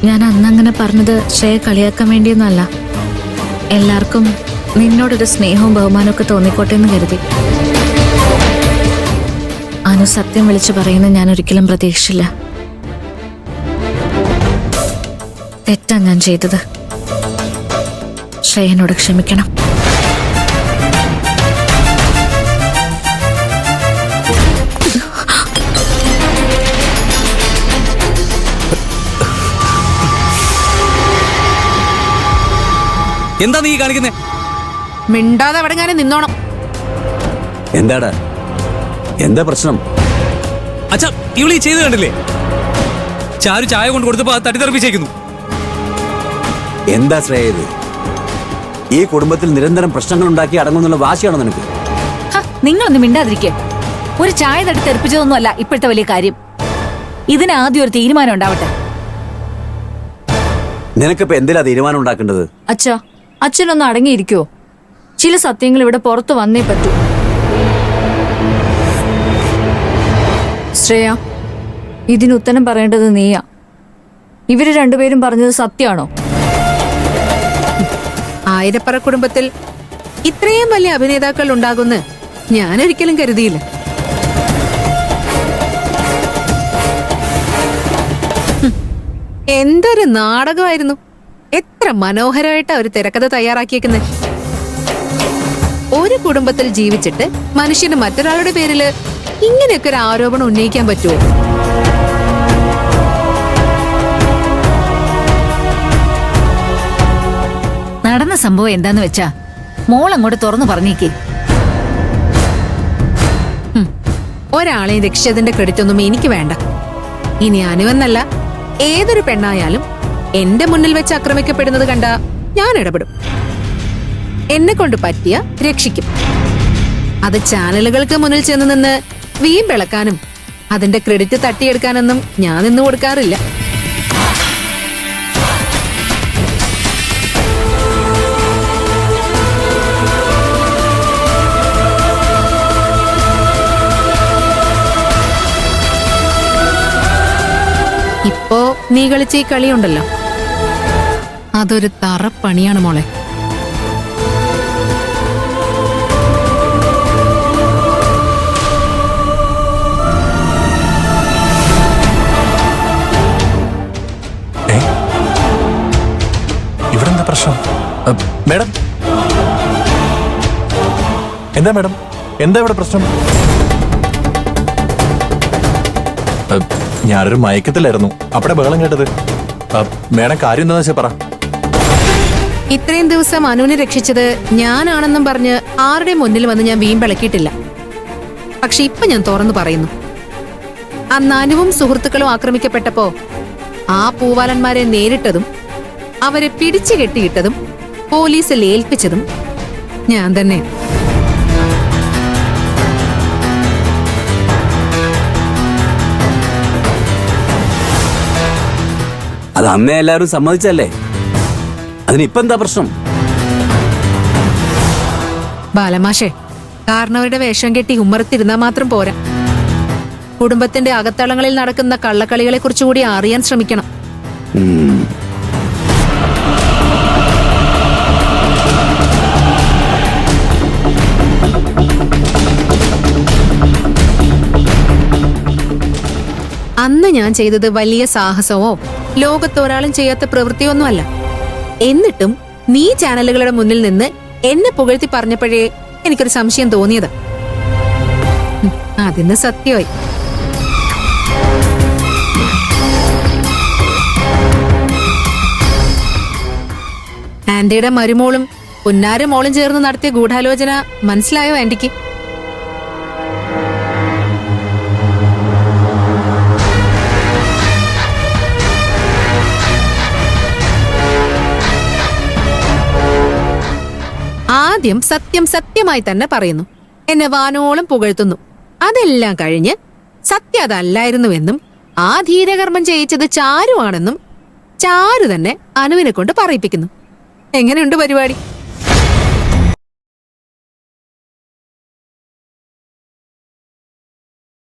ഞാൻ അന്നങ്ങനെ പറഞ്ഞത് ശ്രേയ കളിയാക്കാൻ വേണ്ടിയൊന്നല്ല. എല്ലാവർക്കും നിന്നോടൊരു സ്നേഹവും ബഹുമാനവും ഒക്കെ തോന്നിക്കോട്ടെ എന്ന് കരുതി. അനു സത്യം വിളിച്ചു പറയുന്നത് ഞാൻ ഒരിക്കലും പ്രതീക്ഷിച്ചില്ല. തെറ്റാ ഞാൻ ചെയ്തത്. ശ്രേയനോട് ക്ഷമിക്കണം. എന്താ നീ കാണിക്കുന്നേ? മിണ്ടാതെ അവിടെ ഞാൻ നിന്നോണം. എന്താടാ, എന്താ പ്രശ്നം? അച്ഛാ, ഇവളീ ചെയ്ത് കണ്ടില്ലേ? ചാരു ചായ കൊണ്ട് കൊടുത്തപ്പോ അത് തട്ടിത്തെറിപ്പിച്ചേക്കുന്നു. എന്താ ശ്രേയ ഇത്? ഈ കുടുംബത്തിൽ നിരന്തരം പ്രശ്നങ്ങൾ ഉണ്ടാക്കി അടങ്ങുന്നുള്ള വാശിയാണോ നിനക്ക്? നിങ്ങളൊന്നും മിണ്ടാതിരിക്കേ. ഒരു ചായ തട്ടി തെറിപ്പിച്ചതൊന്നും അല്ല ഇപ്പോഴത്തെ വലിയ കാര്യം. ഇതിന് ആദ്യം ഒരു തീരുമാനം ഉണ്ടാവട്ടെ. നിനക്കിപ്പോ എന്തിനാ തീരുമാനം ഉണ്ടാക്കേണ്ടത്? അച്ഛാ, അച്ഛനൊന്ന് അടങ്ങിയിരിക്കോ? ചില സത്യങ്ങൾ ഇവിടെ പുറത്തു വന്നേ പറ്റൂ. ശ്രേയ, ഇതിന് ഉത്തരം പറയേണ്ടത് നീയാ. ഇവര് രണ്ടുപേരും പറഞ്ഞത് സത്യമാണോ? ആയിരപ്പറ കുടുംബത്തിൽ ഇത്രയും വലിയ അഭിനേതാക്കൾ ഉണ്ടാകുമെന്ന് ഞാൻ ഒരിക്കലും കരുതിയില്ല. എന്തൊരു നാടകമായിരുന്നു! എത്ര മനോഹരമായിട്ട് അവർ തിരക്കഥ തയ്യാറാക്കിയേക്കുന്നത്. ഒരു കുടുംബത്തിൽ ജീവിച്ചിട്ട് മനുഷ്യന് മറ്റൊരാളുടെ പേരില് ഇങ്ങനെയൊക്കെ ഒരു ആരോപണം ഉന്നയിക്കാൻ പറ്റുമോ? നടന്ന സംഭവം എന്താന്ന് വെച്ചാ മോൾ അങ്ങോട്ട് തുറന്നു പറഞ്ഞേക്കേ. ഒരാളെയും രക്ഷിച്ചതിന്റെ ക്രെഡിറ്റ് ഒന്നും എനിക്ക് വേണ്ട. ഇനി അനുവെന്നല്ല, ഏതൊരു പെണ്ണായാലും എന്റെ മുന്നിൽ വെച്ച് ആക്രമിക്കപ്പെടുന്നത് കണ്ട ഞാൻ ഇടപെടും. എന്നെ കൊണ്ട് പറ്റിയ രക്ഷിക്കും. അത് ചാനലുകൾക്ക് മുന്നിൽ ചെന്ന് നിന്ന് വീമ്പിളക്കാനും അതിന്റെ ക്രെഡിറ്റ് തട്ടിയെടുക്കാനൊന്നും ഞാൻ നിന്ന് കൊടുക്കാറില്ല. ഇപ്പോ നീ കളിച്ച ഈ കളിയുണ്ടല്ലോ, അതൊരു തറപ്പണിയാണ് മോളെ. ഇവിടെ എന്താ പ്രശ്നം? മേഡം, എന്താ മേഡം, എന്താ ഇവിടെ പ്രശ്നം? ഞാനൊരു മയക്കത്തിലായിരുന്നു, അവിടെ ബഹളം കേട്ടത്. മേഡം, കാര്യം എന്താന്ന് വെച്ചാ പറ. ഇത്രയും ദിവസം അനുവിനെ രക്ഷിച്ചത് ഞാനാണെന്നും പറഞ്ഞ് ആരുടെ മുന്നിൽ വന്ന് ഞാൻ വീമ്പിളക്കിയിട്ടില്ല. പക്ഷെ ഇപ്പൊ ഞാൻ തുറന്നു പറയുന്നു, അന്ന് അനുവും സുഹൃത്തുക്കളും ആക്രമിക്കപ്പെട്ടപ്പോ ആ പൂവാലന്മാരെ നേരിട്ടതും അവരെ പിടിച്ചു കെട്ടിയിട്ടതും പോലീസിൽ ഏൽപ്പിച്ചതും ഞാൻ തന്നെ. അത് അന്നേ എല്ലാവരും സമ്മതിച്ചല്ലേ? അതിനിപ്പോ എന്താ പ്രശ്നം? ബാലമാഷേ, കാരണവരുടെ വേഷം കെട്ടി ഉമ്മറത്തിരുന്നാ മാത്രം പോരാ. കുടുംബത്തിന്റെ അകത്തളങ്ങളിൽ നടക്കുന്ന കള്ളക്കളികളെ കുറിച്ചുകൂടി അറിയാൻ ശ്രമിക്കണം. അന്ന് ഞാൻ ചെയ്തത് വലിയ സാഹസമോ ലോകത്തൊരാളും ചെയ്യാത്ത പ്രവൃത്തിയൊന്നുമല്ല. എന്നിട്ടും നീ ചാനലുകളുടെ മുന്നിൽ നിന്ന് എന്നെ പുകഴ്ത്തി പറഞ്ഞപ്പോഴേ എനിക്കൊരു സംശയം തോന്നിയത്. അതിന് സത്യമായി. ആന്റിയുടെ മരുമോളും പുന്നാരമോളും ചേർന്ന് നടത്തിയ ഗൂഢാലോചന മനസ്സിലായോ ആന്റിക്ക്? ആദ്യം സത്യം സത്യമായി തന്നെ പറയുന്നു, എന്നെ വാനോളം പുകഴ്ത്തുന്നു. അതെല്ലാം കഴിഞ്ഞ് സത്യം അതല്ലായിരുന്നുവെന്നും ആ ധീരകർമ്മം ചെയ്യിച്ചത് ചാരു ആണെന്നും ചാരു തന്നെ അനുവിനെ കൊണ്ട് പറയിപ്പിക്കുന്നു. എങ്ങനെയുണ്ട് പരിപാടി?